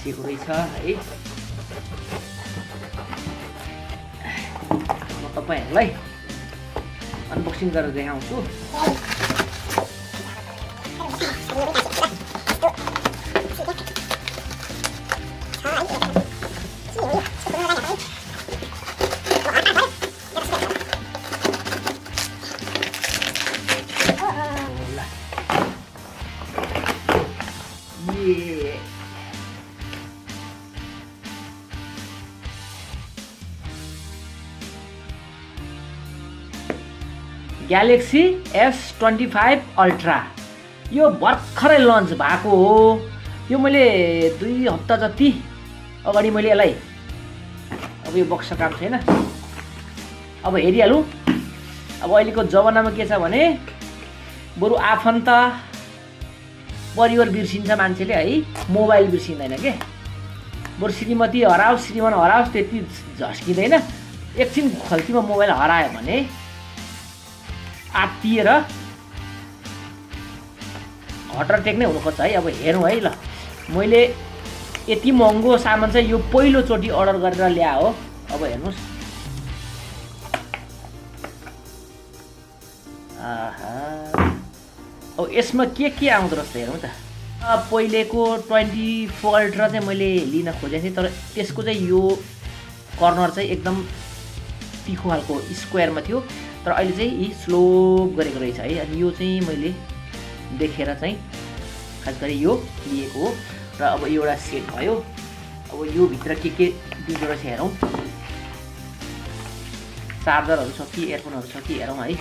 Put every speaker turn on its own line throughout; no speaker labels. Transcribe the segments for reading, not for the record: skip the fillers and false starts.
बसिएको रहेछ है। म तपाईहरुलाई अनबक्सिङ गरेर देखाउँछु। ग्यालेक्सी S25 अल्ट्रा यो भर्खरै लन्च भएको हो। यो मैले 2 हप्ता जति अगाडि मैले यसलाई अब यो बक्स काम छैन, अब हेरिहालौँ। अब अहिलेको जमानामा के छ भने बरु आफन्त परिवार बिर्सिन्छ मान्छेले है, मोबाइल बिर्सिँदैन के। बरु श्रीमती हराओस् श्रीमान हराओस् त्यति झस्किँदैन। एकछिन खल्तीमा मोबाइल हरायो भने आत्तिएर हटर टेक नै हुनुपर्छ है। अब हेरौँ है। ल मैले यति महँगो सामान चाहिँ यो पहिलोचोटि अर्डर गरेर ल्याए हो। अब हेर्नुहोस्, अब यसमा के आउँदो रहेछ हेरौँ त। पहिलेको 24 अल्ट्रा चाहिँ मैले लिन खोजेको थिएँ, तर त्यसको चाहिँ यो कर्नर चाहिँ एकदम तिखो खालको स्क्वायरमा थियो, तर अहिले चाहिँ यी स्लोप गरेको रहेछ है। अनि यो चाहिँ मैले देखेर चाहिँ खास गरी यो लिएको हो। र अब एउटा सेट भयो। अब यो भित्र के दिँदो रहेछ हेरौँ। चार्जरहरू छ कि एयरफोनहरू छ कि हेरौँ है।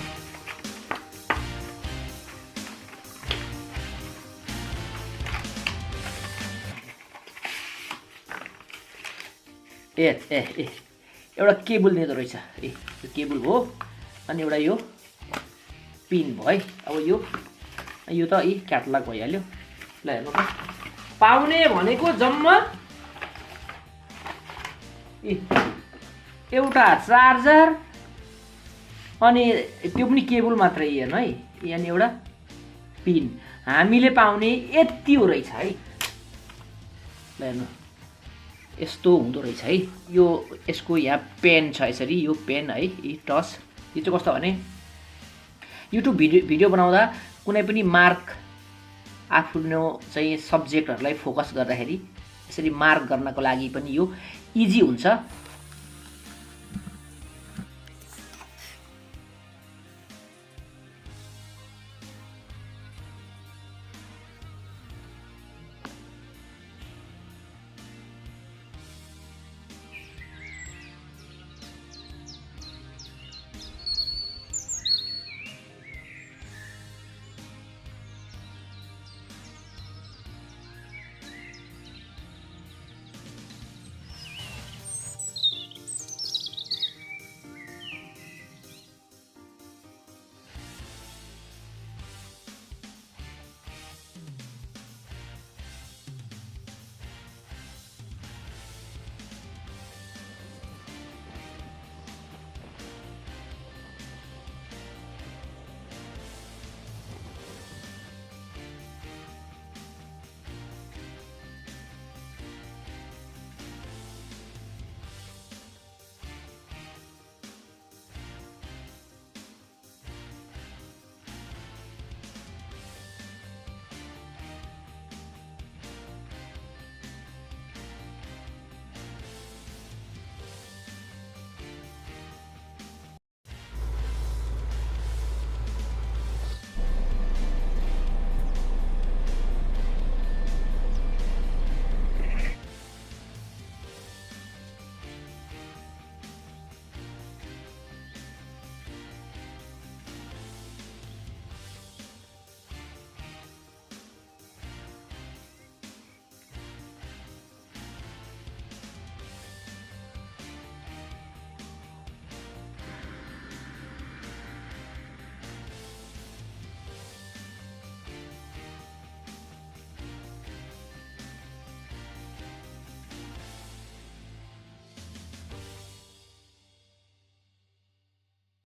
ए एउटा केबल दिँदो रहेछ। यो केबल हो। अनि एउटा यो पिन भयो है। अब यो त क्याटलग भइहाल्यो। ल हेर्नु त, पाउने भनेको जम्मा एउटा चार्जर अनि त्यो पनि केबल मात्रै हेर्नु है। अनि एउटा पिन हामीले पाउने यति हो रहेछ है। ल हेर्नु, यस्तो हुँदो रहेछ है। यो यसको यहाँ पेन छ यसरी, यो पेन है, टच। यो चाहिँ कस्तो भने युट्युब भिडियो बनाउँदा कुनै पनि मार्क आफ्नो चाहिँ सब्जेक्टहरूलाई फोकस गर्दाखेरि यसरी मार्क गर्नको लागि पनि यो इजी हुन्छ।